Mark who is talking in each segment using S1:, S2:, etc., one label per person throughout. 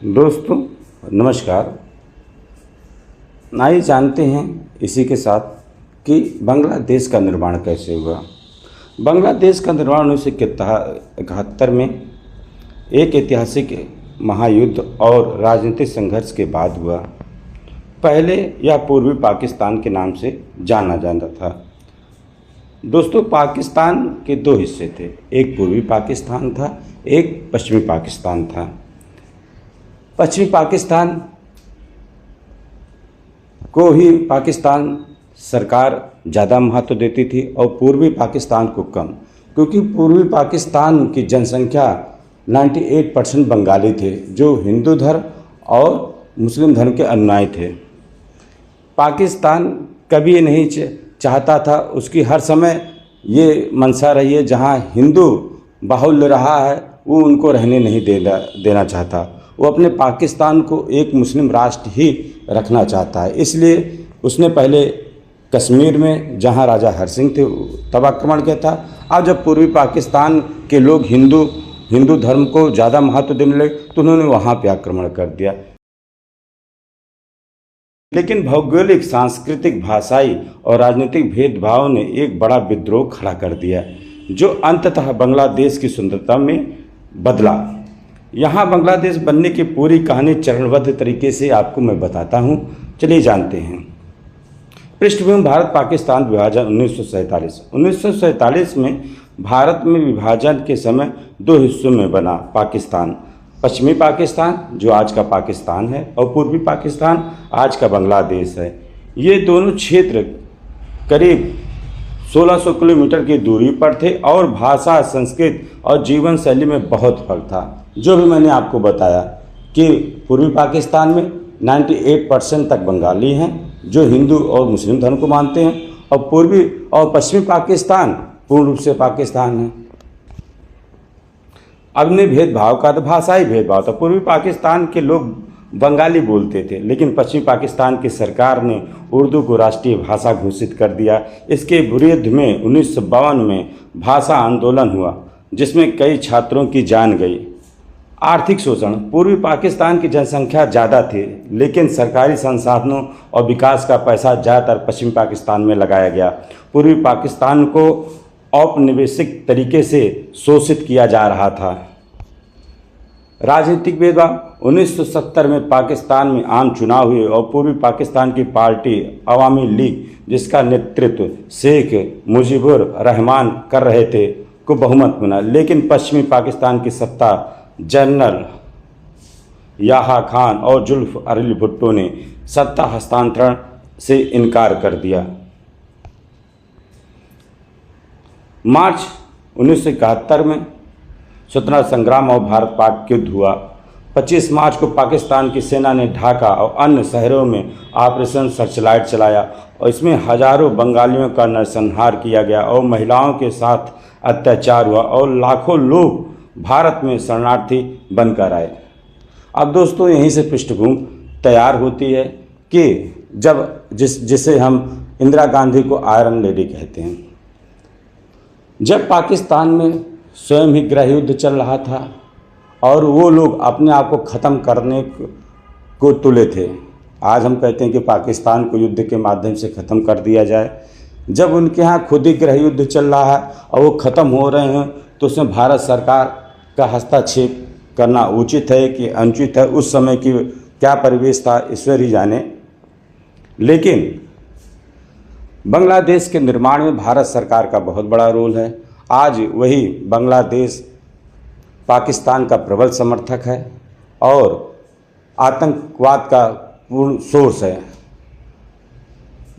S1: दोस्तों नमस्कार। आइए जानते हैं इसी के साथ कि बांग्लादेश का निर्माण कैसे हुआ। बांग्लादेश का निर्माण 1971 में एक ऐतिहासिक महायुद्ध और राजनीतिक संघर्ष के बाद हुआ। पहले यह पूर्वी पाकिस्तान के नाम से जाना जाता था। दोस्तों, पाकिस्तान के दो हिस्से थे, एक पूर्वी पाकिस्तान था, एक पश्चिमी पाकिस्तान था। पश्चिमी पाकिस्तान को ही पाकिस्तान सरकार ज़्यादा महत्व देती थी और पूर्वी पाकिस्तान को कम, क्योंकि पूर्वी पाकिस्तान की जनसंख्या 98% बंगाली थे जो हिंदू धर्म और मुस्लिम धर्म के अनुयायी थे। पाकिस्तान कभी ये नहीं चाहता था, उसकी हर समय ये मंशा रही है जहाँ हिंदू बाहुल्य रहा है वो उनको रहने नहीं देना चाहता। वो अपने पाकिस्तान को एक मुस्लिम राष्ट्र ही रखना चाहता है। इसलिए उसने पहले कश्मीर में जहां राजा हर सिंह थे तब आक्रमण किया था। अब जब पूर्वी पाकिस्तान के लोग हिंदू धर्म को ज़्यादा महत्व देने लगे तो उन्होंने वहां पे आक्रमण कर दिया। लेकिन भौगोलिक, सांस्कृतिक, भाषाई और राजनीतिक भेदभाव ने एक बड़ा विद्रोह खड़ा कर दिया जो अंततः बांग्लादेश की सुंदरता में बदला। यहाँ बांग्लादेश बनने की पूरी कहानी चरणबद्ध तरीके से आपको मैं बताता हूँ। चलिए जानते हैं। पृष्ठभूमि: भारत पाकिस्तान विभाजन 1947। 1947 में भारत में विभाजन के समय दो हिस्सों में बना पाकिस्तान। पश्चिमी पाकिस्तान जो आज का पाकिस्तान है और पूर्वी पाकिस्तान आज का बांग्लादेश है। ये दोनों क्षेत्र करीब 1600 किलोमीटर की दूरी पर थे और भाषा, संस्कृति और जीवन शैली में बहुत फर्क था। जो भी मैंने आपको बताया कि पूर्वी पाकिस्तान में 98% तक बंगाली हैं जो हिंदू और मुस्लिम धर्म को मानते हैं, और पूर्वी और पश्चिमी पाकिस्तान पूर्ण रूप से पाकिस्तान है। अब ने भेदभाव का तो भाषाई भेदभाव था। पूर्वी पाकिस्तान के लोग बंगाली बोलते थे, लेकिन पश्चिमी पाकिस्तान की सरकार ने उर्दू को राष्ट्रीय भाषा घोषित कर दिया। इसके विरुद्ध में 1952 में भाषा आंदोलन हुआ जिसमें कई छात्रों की जान गई। आर्थिक शोषण: पूर्वी पाकिस्तान की जनसंख्या ज़्यादा थी, लेकिन सरकारी संसाधनों और विकास का पैसा ज़्यादातर पश्चिमी पाकिस्तान में लगाया गया। पूर्वी पाकिस्तान को औपनिवेशिक तरीके से शोषित किया जा रहा था। राजनीतिक भेदभाव: 1970 में पाकिस्तान में आम चुनाव हुए और पूर्वी पाकिस्तान की पार्टी अवामी लीग, जिसका नेतृत्व शेख मुजीबुर रहमान कर रहे थे, को बहुमत मिला। लेकिन पश्चिमी पाकिस्तान की सत्ता जनरल याह्या खान और जुल्फ़िकार भुट्टो ने सत्ता हस्तांतरण से इनकार कर दिया। मार्च 1971 में स्वतंत्रता संग्राम और भारत पाक युद्ध हुआ। 25 मार्च को पाकिस्तान की सेना ने ढाका और अन्य शहरों में ऑपरेशन सर्चलाइट चलाया और इसमें हजारों बंगालियों का नरसंहार किया गया और महिलाओं के साथ अत्याचार हुआ और लाखों लोग भारत में शरणार्थी बनकर आए। अब दोस्तों, यहीं से पृष्ठभूमि तैयार होती है कि जिसे हम इंदिरा गांधी को आयरन लेडी कहते हैं। जब पाकिस्तान में स्वयं ही गृह युद्ध चल रहा था और वो लोग अपने आप को ख़त्म करने को तुले थे। आज हम कहते हैं कि पाकिस्तान को युद्ध के माध्यम से ख़त्म कर दिया जाए। जब उनके यहाँ खुद ही गृह युद्ध चल रहा है और वो ख़त्म हो रहे हैं तो उसमें भारत सरकार का हस्तक्षेप करना उचित है कि अनुचित है, उस समय की क्या परिवेश था ईश्वर ही जाने। लेकिन बांग्लादेश के निर्माण में भारत सरकार का बहुत बड़ा रोल है। आज वही बांग्लादेश पाकिस्तान का प्रबल समर्थक है और आतंकवाद का पूर्ण सोर्स है।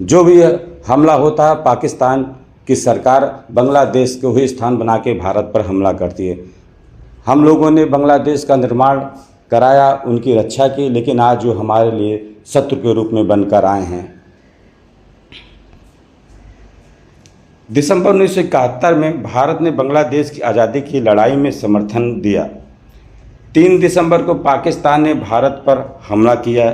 S1: जो भी हमला होता है, पाकिस्तान की सरकार बांग्लादेश को ही स्थान बना के भारत पर हमला करती है। हम लोगों ने बांग्लादेश का निर्माण कराया, उनकी रक्षा की, लेकिन आज जो हमारे लिए शत्रु के रूप में बनकर आए हैं। दिसंबर 1971 में भारत ने बांग्लादेश की आज़ादी की लड़ाई में समर्थन दिया। 3 दिसंबर को पाकिस्तान ने भारत पर हमला किया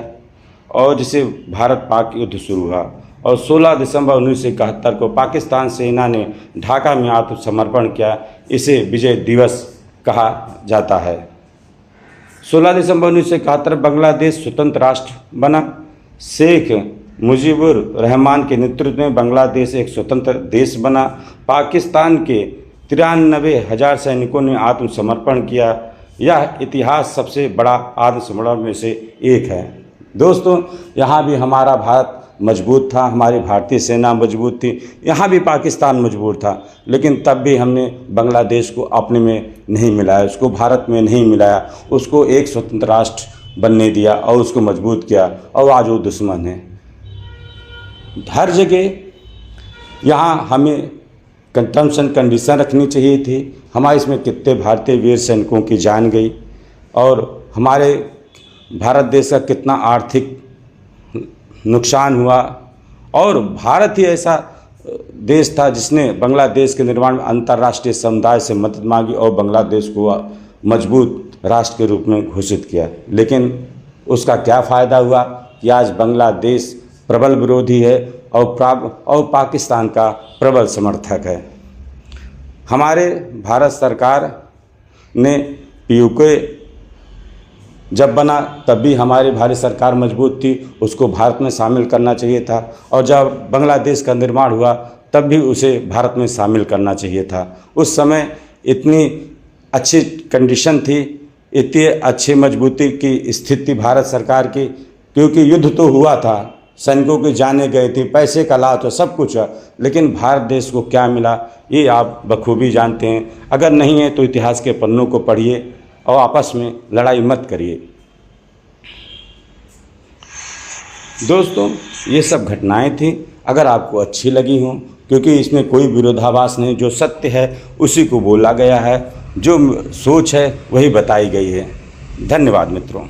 S1: और जिसे भारत पाक युद्ध शुरू हुआ और 16 दिसंबर 1971 को पाकिस्तान सेना ने ढाका में आत्मसमर्पण किया। इसे विजय दिवस कहा जाता है। 16 दिसंबर 1971 बांग्लादेश स्वतंत्र राष्ट्र बना। शेख मुजीबुर रहमान के नेतृत्व में बांग्लादेश एक स्वतंत्र देश बना। पाकिस्तान के 93,000 सैनिकों ने आत्मसमर्पण किया। यह इतिहास सबसे बड़ा आत्मसमर्पण में से एक है। दोस्तों, यहाँ भी हमारा भारत मजबूत था, हमारी भारतीय सेना मजबूत थी, यहाँ भी पाकिस्तान मजबूत था, लेकिन तब भी हमने बांग्लादेश को अपने में नहीं मिलाया, उसको भारत में नहीं मिलाया, उसको एक स्वतंत्र राष्ट्र बनने दिया और उसको मजबूत किया, और आज वो दुश्मन है। हर जगह यहाँ हमें टर्म्स एंड कंडीशन रखनी चाहिए थी। हमारे इसमें कितने भारतीय वीर सैनिकों की जान गई और हमारे भारत देश का कितना आर्थिक नुकसान हुआ, और भारत ही ऐसा देश था जिसने बांग्लादेश के निर्माण में अंतर्राष्ट्रीय समुदाय से मदद मांगी और बांग्लादेश को मजबूत राष्ट्र के रूप में घोषित किया। लेकिन उसका क्या फ़ायदा हुआ कि आज बांग्लादेश प्रबल विरोधी है और पाकिस्तान का प्रबल समर्थक है। हमारे भारत सरकार ने पीयूके जब बना तब भी हमारी भारत सरकार मजबूत थी, उसको भारत में शामिल करना चाहिए था, और जब बांग्लादेश का निर्माण हुआ तब भी उसे भारत में शामिल करना चाहिए था। उस समय इतनी अच्छी कंडीशन थी, इतनी अच्छी मजबूती की स्थिति भारत सरकार की, क्योंकि युद्ध तो हुआ था, सैनिकों की जाने गए थे, पैसे का लाभ तो सब कुछ है, लेकिन भारत देश को क्या मिला ये आप बखूबी जानते हैं। अगर नहीं है तो इतिहास के पन्नों को पढ़िए और आपस में लड़ाई मत करिए। दोस्तों, ये सब घटनाएं थी। अगर आपको अच्छी लगी हों, क्योंकि इसमें कोई विरोधाभास नहीं, जो सत्य है उसी को बोला गया है, जो सोच है वही बताई गई है। धन्यवाद मित्रों।